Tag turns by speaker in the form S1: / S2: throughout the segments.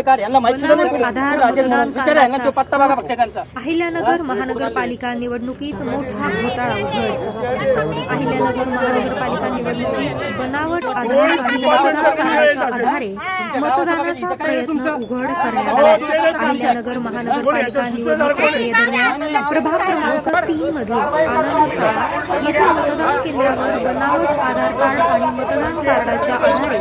S1: Card यांना माहिती नाही
S2: आधार मतदान कार्डाचा अहिल्यानगर महानगरपालिका निवडणुकीत मोठा घोटाळा उघड। अहिल्यानगर महानगरपालिका निवडणुकीत बनावट आधार आणि मतदान कार्डाच्या आधारे मतदानाचा प्रयत्न उघड करण्यात आला। अहिल्यानगर महानगरपालिका निवडणूक प्रक्रियेदरम्यान प्रभाग क्रमांक 3 मध्ये आनंद शाळा येथील मतदान केंद्रावर बनावट आधार कार्ड आणि मतदान कार्डाच्या आधारे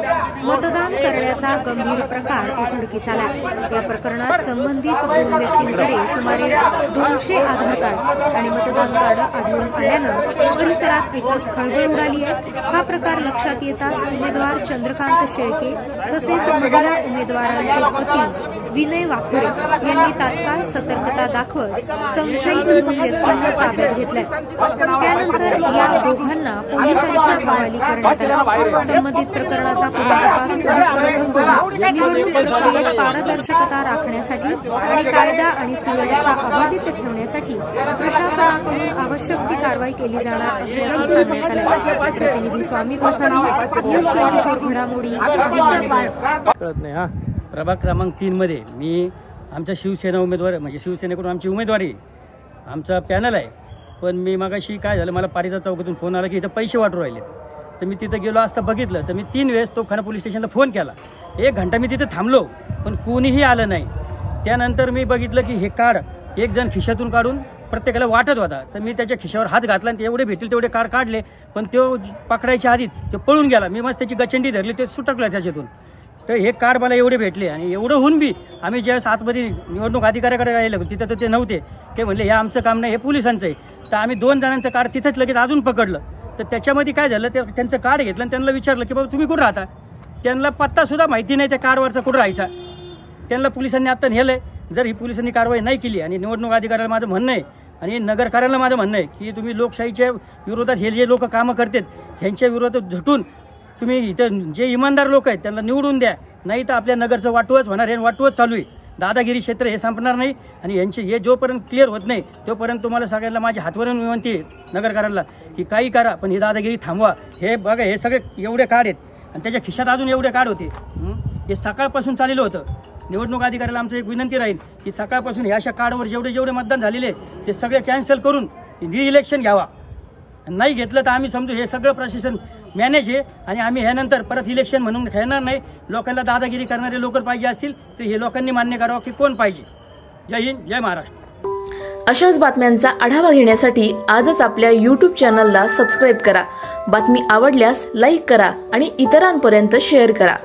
S2: मतदान करण्याचा गंभीर प्रकार उघडकीस आला। या प्रकरणात संबंधित 2 व्यक्तींकडे सुमारे 200 आधार कार्ड आणि मतदान कार्ड आढळून आल्यानं परिसरात एकच खळबळ उडाली आहे। हा प्रकार लक्षात येताच उमेदवार चंद्रकांत शेळके तसेच महिला उमेदवारांचे पती विनय वाखोरे यांनी तात्काळ सतर्कता दाखवत संशयित 2 व्यक्तींना ताब्यात घेतले। त्यानंतर या दोघांना पोलिसांच्या हवाली करण्यात आले। संबंधित प्रकरणाचा पुढील तपास पोलीस करत असून निवडणूक प्रक्रियेत पारदर्शकता राखण्यासाठी आणि कायदा आणि सुव्यवस्था अबाधित ठेवण्यासाठी प्रशासनाकडून आवश्यक ती कारवाई केली जाणार असल्याचं सांगण्यात आलं। प्रतिनिधी स्वामी गोसावी, न्यूज 24 घडामोडी, अहिल्यानगर।
S1: प्रभाग क्रमांक 3 मध्ये मी आमच्या शिवसेना उमेदवार म्हणजे शिवसेनेकडून आमची उमेदवारी आमचा पॅनल आहे। पण मी मगाशी काय झालं, मला पारिजात चौकातून फोन आला की इथं पैसे वाटू राहिले। तर मी तिथं गेलो असता बघितलं तर मी 3 वेळेस तोफखाना पोलीस स्टेशनला फोन केला। 1 घंटा मी तिथे थांबलो पण कोणीही आलं नाही। त्यानंतर मी बघितलं की हे कार्ड एक जण खिशातून काढून प्रत्येकाला वाटत होता। तर मी त्याच्या खिशावर हात घातला आणि एवढे भेटेल तेवढे कार्ड काढले, पण तो पकडायच्या आधीच तो पळून गेला। मी मस्त त्याची गचंडी धरली, ते सुटकलं त्याच्यातून। तर हे कार्ड मला एवढे भेटले आणि एवढं होऊन बी आम्ही ज्यावेळेस आतमध्ये निवडणूक अधिकाऱ्याकडे राहिलो तिथं तर ते नव्हते। ते म्हणले हे आमचं काम नाही, हे पोलिसांचं आहे। तर आम्ही 2 जणांचं कार्ड तिथंच लगेच अजून पकडलं। तर त्याच्यामध्ये काय झालं, ते त्यांचं कार्ड घेतलं आणि त्यांना विचारलं की बाबा तुम्ही कुठं राहता। त्यांना पत्तासुद्धा माहिती नाही त्या कार्डवरचा कुठं राहायचा। त्यांना पोलिसांनी आत्ता नेलं। जर ही पोलिसांनी कारवाई नाही केली आणि निवडणूक अधिकाऱ्याला माझं म्हणणं आहे आणि नगरकार्याला माझं म्हणणं आहे की तुम्ही लोकशाहीच्या विरोधात हे जे लोक कामं करतात ह्यांच्या विरोधात झटून तुम्ही इथं जे इमानदार लोक आहेत त्यांना निवडून द्या, नाही तर आपल्या नगरचं वाटवच होणार आहे। वाटवच चालू आहे। दादागिरी क्षेत्र हे संपणार नाही आणि यांचे हे जोपर्यंत क्लिअर होत नाही तोपर्यंत तुम्हाला सगळ्यांना माझी हातवरून विनंती आहे नगरकारांना की काही करा पण ही दादागिरी थांबवा। हे बघा हे सगळे एवढे कार्ड आहेत आणि त्याच्या खिशात अजून एवढे कार्ड होते। हे सकाळपासून चाललेलं होतं। निवडणूक अधिकाऱ्याला आमचं एक विनंती राहील की सकाळपासून ह्या अशा कार्डवर जेवढे मतदान झालेले ते सगळे कॅन्सल करून रि-इलेक्शन घ्यावा। नाही घेतलं तर आम्ही समजू हे सगळं प्रशासन मॅनेज आहे आणि आम्ही ह्यानंतर परत इलेक्शन म्हणून खेळणार नाही। लोकांना दादागिरी करणारे लोक पाहिजे असतील तर हे लोकांनी मान्य करावं की कोण पाहिजे। जय हिंद, जय महाराष्ट्र।
S3: अशाच बातम्यांचा आढावा घेण्यासाठी आजच आपल्या YouTube चॅनलला सबस्क्राईब करा। बातमी आवडल्यास लाईक करा आणि इतरांपर्यंत शेअर करा।